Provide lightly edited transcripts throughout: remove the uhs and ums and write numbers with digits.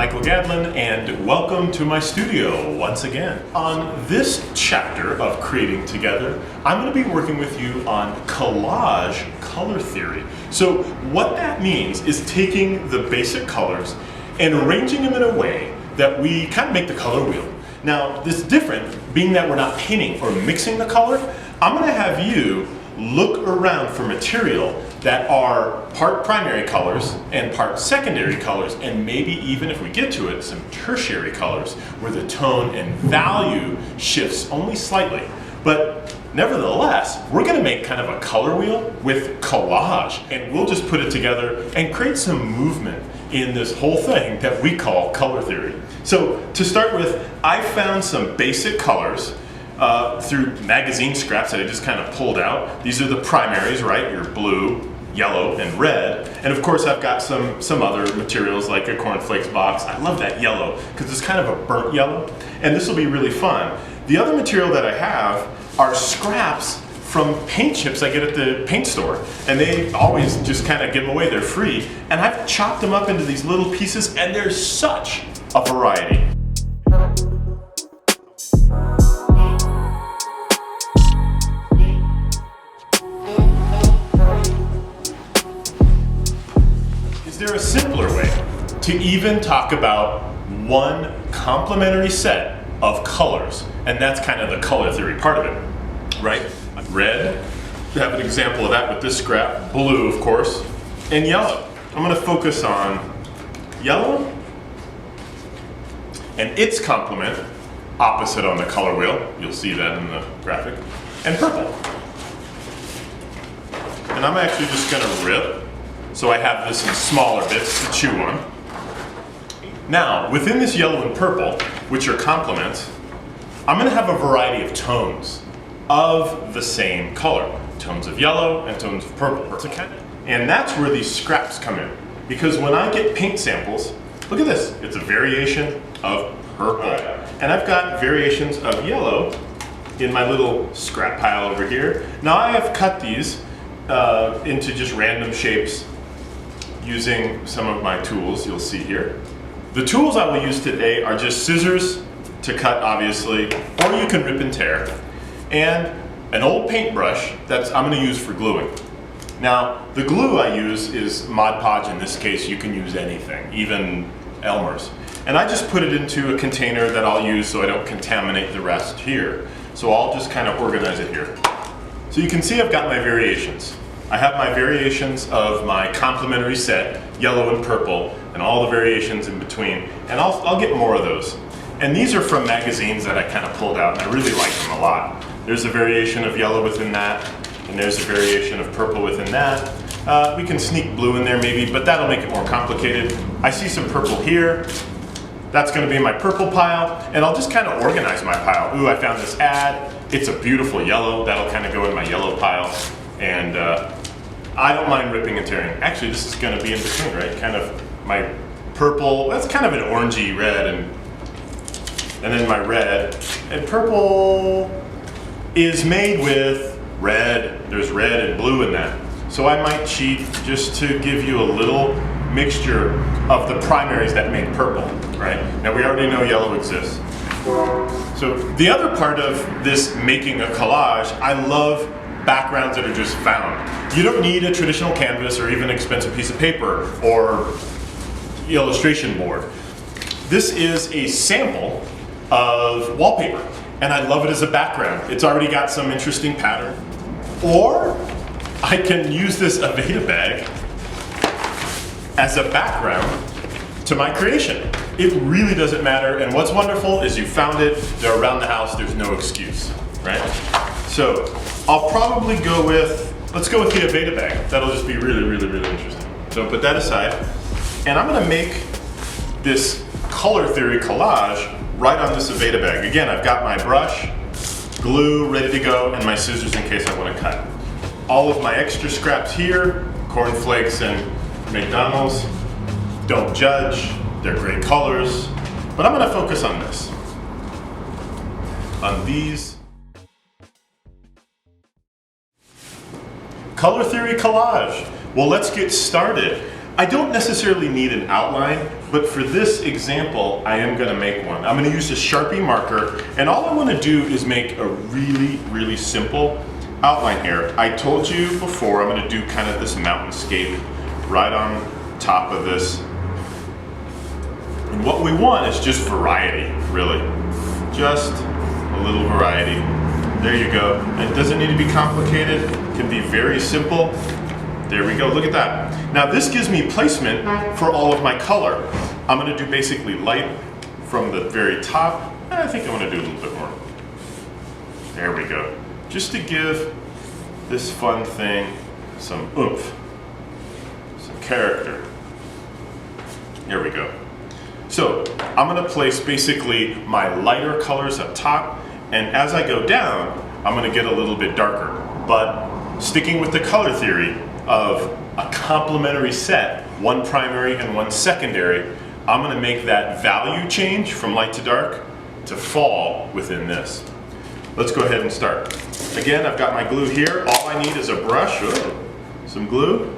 Michael Gadlin, and welcome to my studio once again. On this chapter of Creating Together, I'm going to be working with you on collage color theory. So what that means is taking the basic colors and arranging them in a way that we kind of make the color wheel. Now, this is different, being that we're not painting or mixing the color. I'm going to have you look around for material that are part primary colors and part secondary colors, and maybe even, if we get to it, some tertiary colors where the tone and value shifts only slightly. But nevertheless, we're going to make kind of a color wheel with collage, and we'll just put it together and create some movement in this whole thing that we call color theory. So to start with, I found some basic colors through magazine scraps that I just kind of pulled out. These are the primaries, right? Your blue, yellow, and red. And of course I've got some other materials like a cornflakes box. I love that yellow because it's kind of a burnt yellow, and this will be really fun. The other material that I have are scraps from paint chips I get at the paint store, and they always just kind of give them away. They're free, and I've chopped them up into these little pieces, and there's such a variety. Is there a simpler way to even talk about one complementary set of colors? And that's kind of the color theory part of it, right? Red, we have an example of that with this scrap. Blue, of course, and yellow. I'm going to focus on yellow and its complement, opposite on the color wheel. You'll see that in the graphic. And purple. And I'm actually just going to rip, so I have this in smaller bits to chew on. Now, within this yellow and purple, which are complements, I'm going to have a variety of tones of the same color. Tones of yellow and tones of purple. And that's where these scraps come in. Because when I get paint samples, look at this. It's a variation of purple. And I've got variations of yellow in my little scrap pile over here. Now I have cut these into just random shapes using some of my tools you'll see here. The tools I will use today are just scissors to cut, obviously, or you can rip and tear, and an old paintbrush that I'm going to use for gluing. Now, the glue I use is Mod Podge. In this case, you can use anything, even Elmer's. And I just put it into a container that I'll use so I don't contaminate the rest here. So I'll just kind of organize it here. So you can see I've got my variations. I have my variations of my complementary set, yellow and purple, and all the variations in between. And I'll get more of those. And these are from magazines that I kind of pulled out, and I really like them a lot. There's a variation of yellow within that, and there's a variation of purple within that. We can sneak blue in there maybe, but that'll make it more complicated. I see some purple here. That's going to be my purple pile, and I'll just kind of organize my pile. Ooh, I found this ad. It's a beautiful yellow. That'll kind of go in my yellow pile. And I don't mind ripping and tearing. Actually, this is going to be in between, right? Kind of my purple. That's kind of an orangey red, and then my red. And purple is made with red. There's red and blue in that. So I might cheat just to give you a little mixture of the primaries that make purple, right? Now we already know yellow exists. So the other part of this making a collage, I love backgrounds that are just found. You don't need a traditional canvas or even an expensive piece of paper or illustration board. This is a sample of wallpaper, and I love it as a background. It's already got some interesting pattern. Or I can use this Aveda bag as a background to my creation. It really doesn't matter, and what's wonderful is you found it, they're around the house, there's no excuse, right? So I'll probably go with, let's go with the Aveda bag. That'll just be really, really, really interesting. So put that aside, and I'm gonna make this color theory collage right on this Aveda bag. Again, I've got my brush, glue ready to go, and my scissors in case I want to cut. All of my extra scraps here, cornflakes and McDonald's, don't judge, they're great colors, but I'm going to focus on this, on these. Color theory collage. Well, let's get started. I don't necessarily need an outline but for this example, I am gonna make one. I'm gonna use a Sharpie marker, and all I wanna do is make a really, really simple outline here. I told you before, I'm gonna do kind of this mountainscape right on top of this. And what we want is just variety, really. Just a little variety. There you go. It doesn't need to be complicated. It can be very simple. There we go, look at that. Now this gives me placement for all of my color. I'm gonna do basically light from the very top. I think I wanna do a little bit more. There we go. Just to give this fun thing some oomph, some character. There we go. So I'm gonna place basically my lighter colors up top, and as I go down, I'm gonna get a little bit darker. But sticking with the color theory of a complementary set, one primary and one secondary, I'm gonna make that value change from light to dark to fall within this. Let's go ahead and start. Again, I've got my glue here. All I need is a brush, some glue,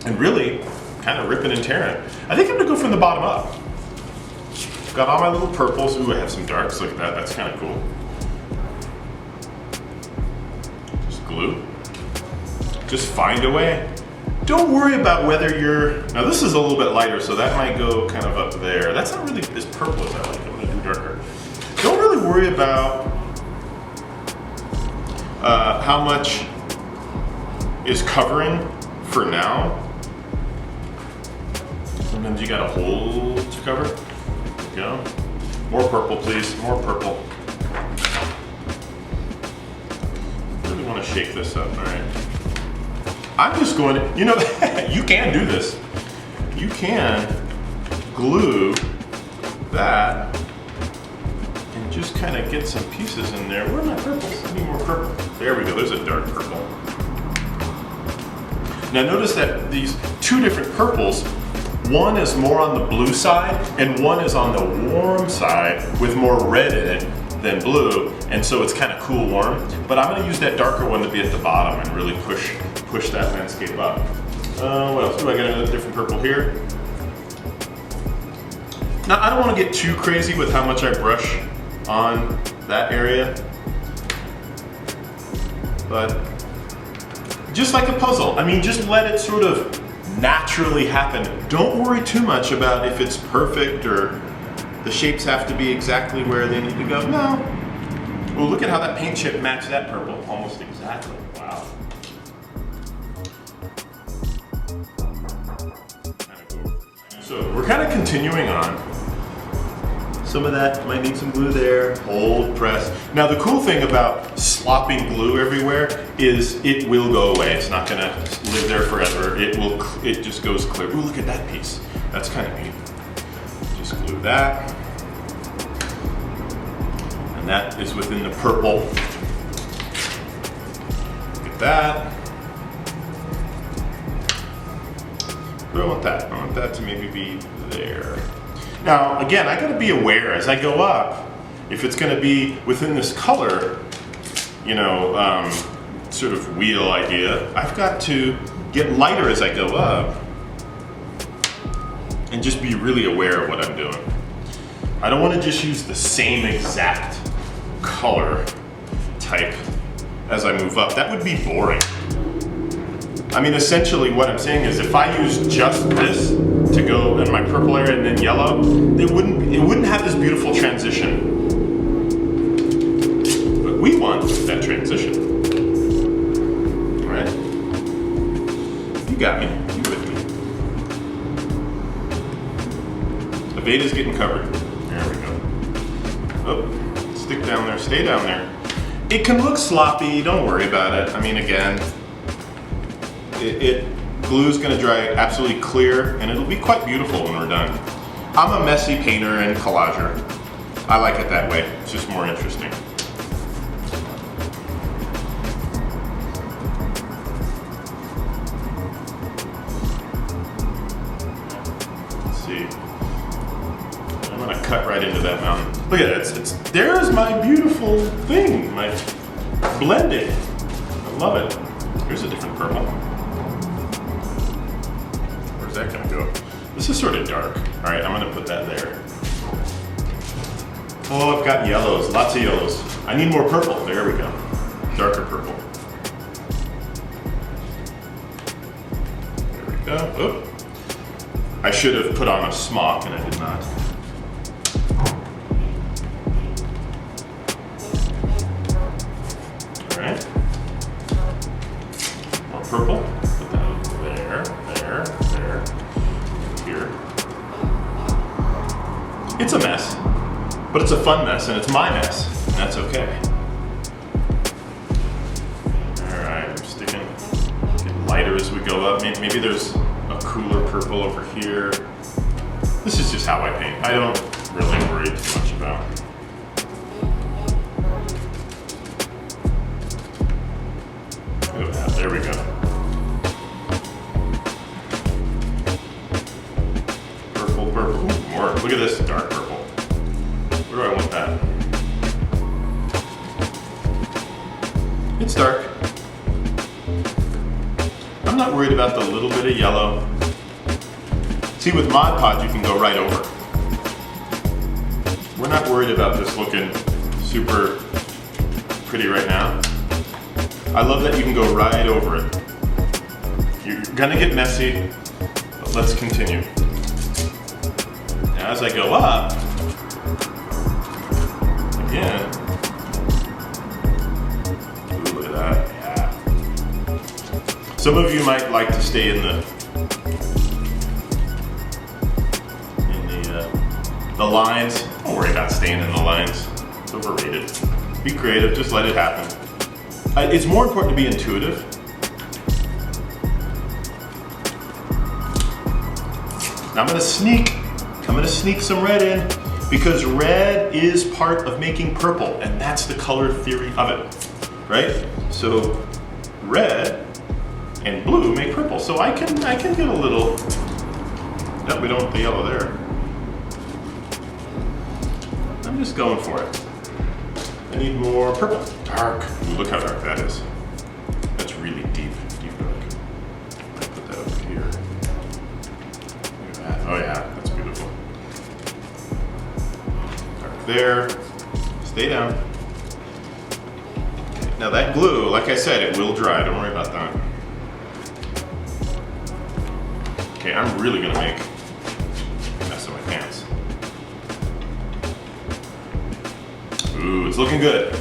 and really kind of ripping and tearing. I think I'm gonna go from the bottom up. Got all my little purples. Ooh, I have some darks, look at that, that's kind of cool. Just glue. Just find a way. Don't worry about whether you're, now this is a little bit lighter, so that might go kind of up there. That's not really as purple as I like, I'm gonna do darker. Don't really worry about how much is covering for now. Sometimes you got a hole to cover. There you go. More purple, please, more purple. Really want to shake this up, all right. I'm just going to, you know, you can do this. You can glue that and just kind of get some pieces in there. Where are my purples? I need more purple. There we go, there's a dark purple. Now notice that these two different purples, one is more on the blue side and one is on the warm side with more red in it than blue, and so it's kind of cool warm. But I'm going to use that darker one to be at the bottom and really push that landscape up. What else? Do I got another different purple here? Now I don't want to get too crazy with how much I brush on that area, but just like a puzzle, I mean, just let it sort of naturally happen. Don't worry too much about if it's perfect or the shapes have to be exactly where they need to go. No. Well, look at how that paint chip matched that purple almost exactly. Wow. So we're kind of continuing on. Some of that might need some glue there. Hold, press. Now the cool thing about slopping glue everywhere is it will go away. It's not gonna live there forever. It just goes clear. Ooh, look at that piece. That's kind of neat. Just glue that. And that is within the purple. Look at that. Where do I want that? I want that to maybe be there. Now, again, I gotta be aware as I go up, if it's gonna be within this color, you know, sort of wheel idea, I've got to get lighter as I go up and just be really aware of what I'm doing. I don't wanna just use the same exact color type as I move up. That would be boring. I mean, essentially what I'm saying is if I use just this to go in my purple area and then yellow, it wouldn't have this beautiful transition. But we want that transition. All right? You got me. You with me. Aveda's getting covered. There we go. Oh, stick down there. Stay down there. It can look sloppy. Don't worry about it. I mean, again, glue's gonna dry absolutely clear and it'll be quite beautiful when we're done. I'm a messy painter and collager. I like it that way. It's just more interesting. Let's see. I'm gonna cut right into that mountain. Look at that, there's my beautiful thing, my blending. I love it. Here's a different purple. That gonna go? This is sort of dark. All right, I'm gonna put that there. Oh, I've got yellows, lots of yellows. I need more purple, there we go. Darker purple. There we go, oh. I should have put on a smock and I did not. All right. More purple, put that there, there, here. It's a mess, but it's a fun mess and it's my mess, and that's okay. All right, I'm sticking, getting lighter as we go up. Maybe there's a cooler purple over here. This is just how I paint. I don't really worry too much about. Oh, there we go. Purple, purple, ooh, more. Look at this dark purple. Where do I want that? It's dark. I'm not worried about the little bit of yellow. See, with Mod Podge, you can go right over. We're not worried about this looking super pretty right now. I love that you can go right over it. You're gonna get messy, but let's continue. Now as I go up, again, ooh, look at that, yeah. Some of you might like to stay in the lines. Don't worry about staying in the lines. It's overrated. Be creative, just let it happen. It's more important to be intuitive. Now I'm gonna sneak some red in because red is part of making purple, and that's the color theory of it, right? So red and blue make purple. So I can get a little, no, we don't want the yellow there. I'm just going for it. I need more purple. Dark. Ooh, look how dark that is. That's really deep, deep dark. I put that over here. Look at that. Oh yeah, that's beautiful. Dark there. Stay down. Okay. Now that glue, like I said, it will dry. Don't worry about that. Okay, I'm really gonna make a mess of my pants. Ooh, it's looking good.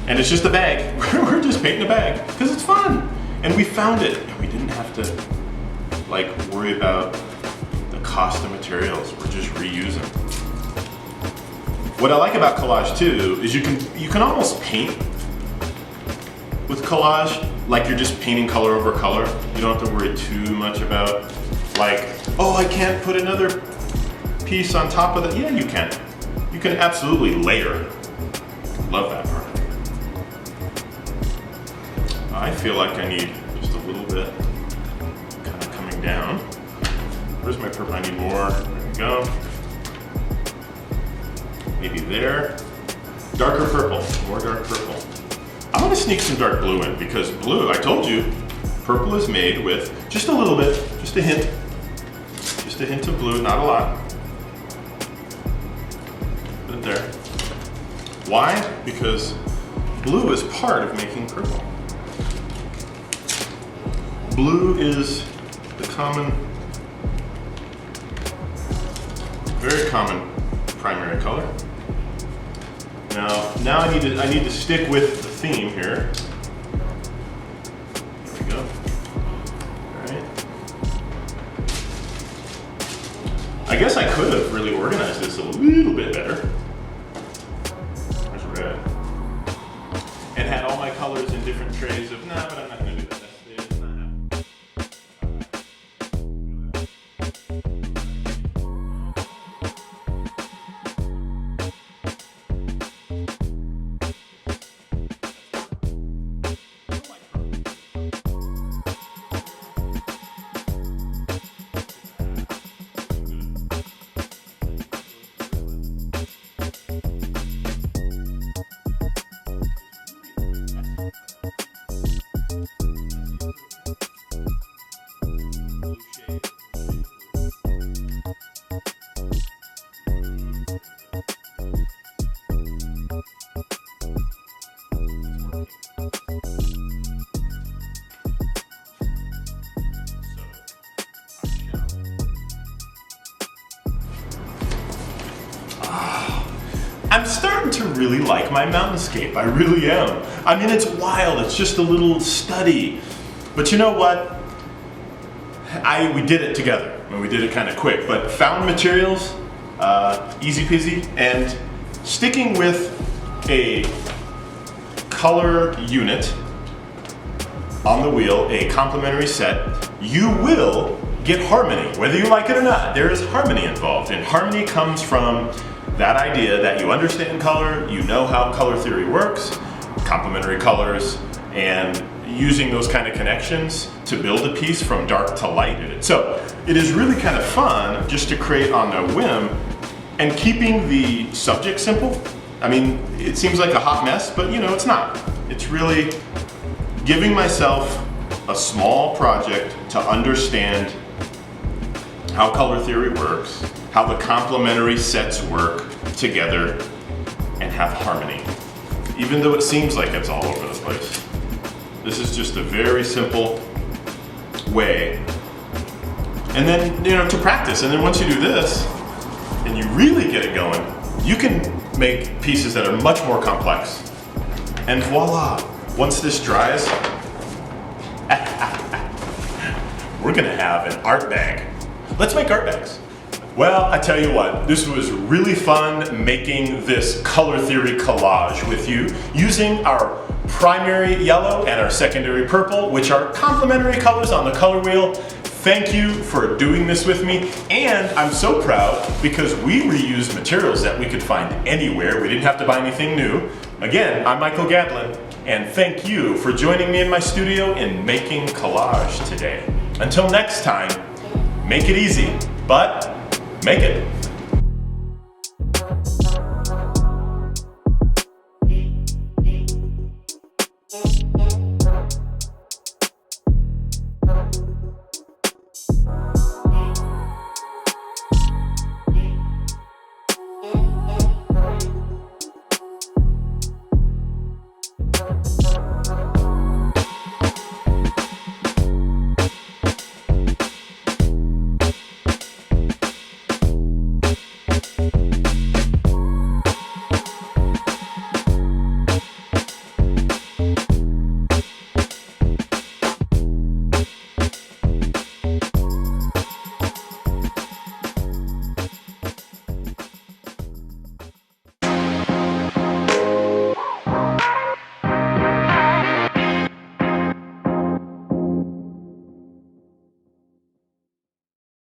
And it's just a bag. We're just painting a bag because it's fun. And we found it. And we didn't have to like worry about the cost of materials. We're just reusing. What I like about collage too is you can almost paint with collage like you're just painting color over color. You don't have to worry too much about like, oh, I can't put another piece on top of that. Yeah, you can. You can absolutely layer. Love that part. I feel like I need just a little bit kind of coming down. Where's my purple? I need more. There we go. Maybe there. Darker purple. More dark purple. I'm going to sneak some dark blue in because blue, I told you, purple is made with just a little bit, just a hint. Just a hint of blue, not a lot. Put it there. Why? Because blue is part of making purple. Blue is the common, very common primary color. Now I need to stick with the theme here. There we go. All right. I guess I could have really organized this a little bit better. Red. And had all my colors in different trays of, nah, but I'm not gonna do that. That's not happening. I'm starting to really like my mountainscape. I really am. I mean, it's wild. It's just a little study. But you know what? We did it together. And we did it kind of quick. But found materials, easy peasy. And sticking with a color unit on the wheel, a complementary set, you will get harmony, whether you like it or not. There is harmony involved, and harmony comes from that idea that you understand color, you know how color theory works, complementary colors, and using those kind of connections to build a piece from dark to light in it. So it is really kind of fun just to create on a whim and keeping the subject simple. I mean, it seems like a hot mess, but you know, it's not. It's really giving myself a small project to understand how color theory works, how the complementary sets work together, and have harmony. Even though it seems like it's all over the place. This is just a very simple way. And then, you know, to practice. And then once you do this, and you really get it going, you can make pieces that are much more complex. And voila, once this dries, we're gonna have an art bag. Let's make art bags. Well, I tell you what, this was really fun making this color theory collage with you using our primary yellow and our secondary purple, which are complementary colors on the color wheel. Thank you for doing this with me, and I'm so proud because we reused materials that we could find anywhere. We didn't have to buy anything new. Again, I'm Michael Gadlin, and thank you for joining me in my studio in making collage today. Until next time, make it easy, but make it.